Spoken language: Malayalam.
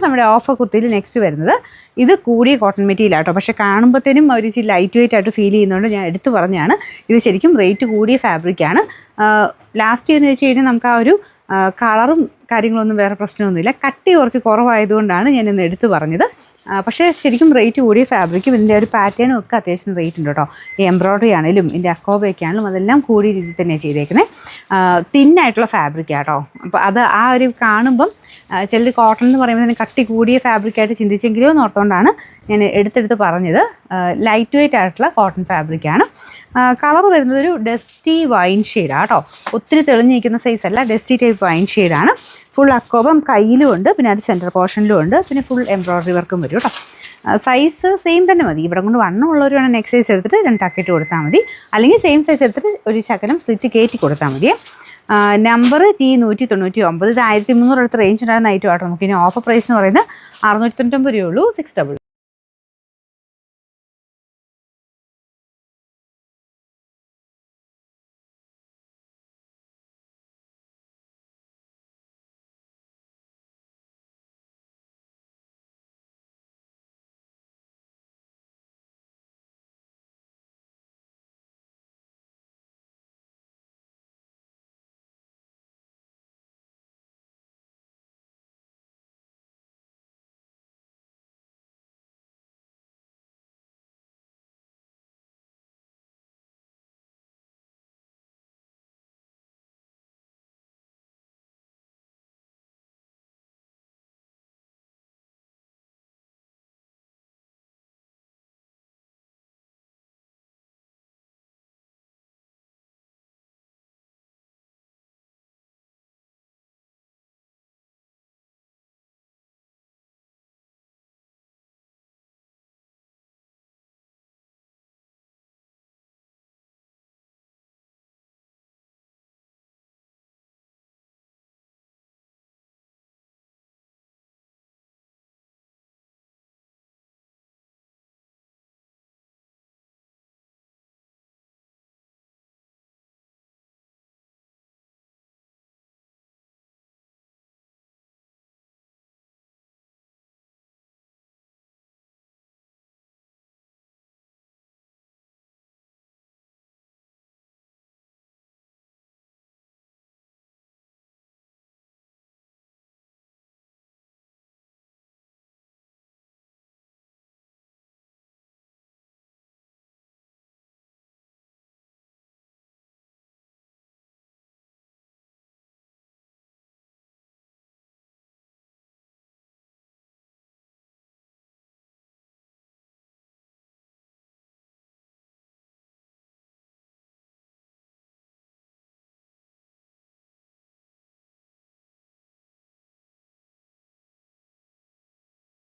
നമ്മുടെ ഓഫർ കുർത്തിയിൽ നെക്സ്റ്റ് വരുന്നത് ഇത് കൂടിയ കോട്ടൺ മെറ്റീരിയൽ ആട്ടോ. പക്ഷേ കാണുമ്പോഴത്തേനും ഒരു ഇച്ചിരി ലൈറ്റ് വെയിറ്റ് ആയിട്ട് ഫീൽ ചെയ്യുന്നതുകൊണ്ട് ഞാൻ എടുത്ത് പറഞ്ഞാണ്. ഇത് ശരിക്കും റേറ്റ് കൂടിയ ഫാബ്രിക്കാണ്. ലാസ്റ്റ് എന്ന് വെച്ച് കഴിഞ്ഞാൽ നമുക്ക് ആ ഒരു കളറും കാര്യങ്ങളൊന്നും വേറെ പ്രശ്നമൊന്നുമില്ല. കട്ടി കുറച്ച് കുറവായതുകൊണ്ടാണ് ഞാനിന്ന് എടുത്ത് പറഞ്ഞത്. പക്ഷേ ശരിക്കും റേറ്റ് കൂടിയ ഫാബ്രിക്കും ഇതിൻ്റെ ഒരു പാറ്റേണും ഒക്കെ അത്യാവശ്യം റേറ്റ് ഉണ്ട് കേട്ടോ. ഈ എംബ്രോയ്ഡറി ആണെങ്കിലും ഇതിൻ്റെ അക്കോബയൊക്കെ ആണെങ്കിലും അതെല്ലാം കൂടിയ രീതിയിൽ തന്നെയാണ് ചെയ്തേക്കുന്നത്. തിന്നായിട്ടുള്ള ഫാബ്രിക്കാണ് കേട്ടോ. അപ്പോൾ അത് ആ ഒരു കാണുമ്പം ചിലർ കോട്ടൺ എന്ന് പറയുമ്പോൾ തന്നെ കട്ടി കൂടിയ ഫാബ്രിക്കായിട്ട് ചിന്തിച്ചെങ്കിലോ എന്ന് ഓർത്തുകൊണ്ടാണ് ഞാൻ എടുത്തെടുത്ത് പറഞ്ഞത്. ലൈറ്റ് വെയിറ്റ് ആയിട്ടുള്ള കോട്ടൺ ഫാബ്രിക്കാണ്. കളർ വരുന്നത് ഒരു ഡസ്റ്റി വൈൻ ഷെയ്ഡാണ് കേട്ടോ. ഒത്തിരി തെളിഞ്ഞിരിക്കുന്ന സൈസല്ല, ഡസ്റ്റി ടൈപ്പ് വൈൻ ഷെയ്ഡാണ്. ഫുൾ അക്കോബം കയ്യിലും ഉണ്ട്, പിന്നെ അത് സെൻറ്റർ പോർഷനിലും ഉണ്ട്, പിന്നെ ഫുൾ എംബ്രോയ്ഡറി വർക്കും വരും കേട്ടോ. സൈസ് സെയിം തന്നെ മതി. ഇവിടെ കൊണ്ട് വണ്ണമുള്ളവർ വേണം നെക്സ്റ്റ് സൈസ് എടുത്തിട്ട് 2 ടക്കറ്റ് കൊടുത്താൽ മതി, അല്ലെങ്കിൽ സെയിം സൈസ് എടുത്തിട്ട് ഒരു ശകലം സ്ലിറ്റ് കയറ്റി കൊടുത്താൽ മതി. Number T199. ഇത് 1300 അടുത്ത് റേഞ്ച് ഉണ്ടായിരുന്ന ഐറ്റം ആട്ടോ. നമുക്കിനി ഓഫർ പ്രൈസ് എന്ന് പറയുന്നത് 699 രൂപയുള്ളൂ. 6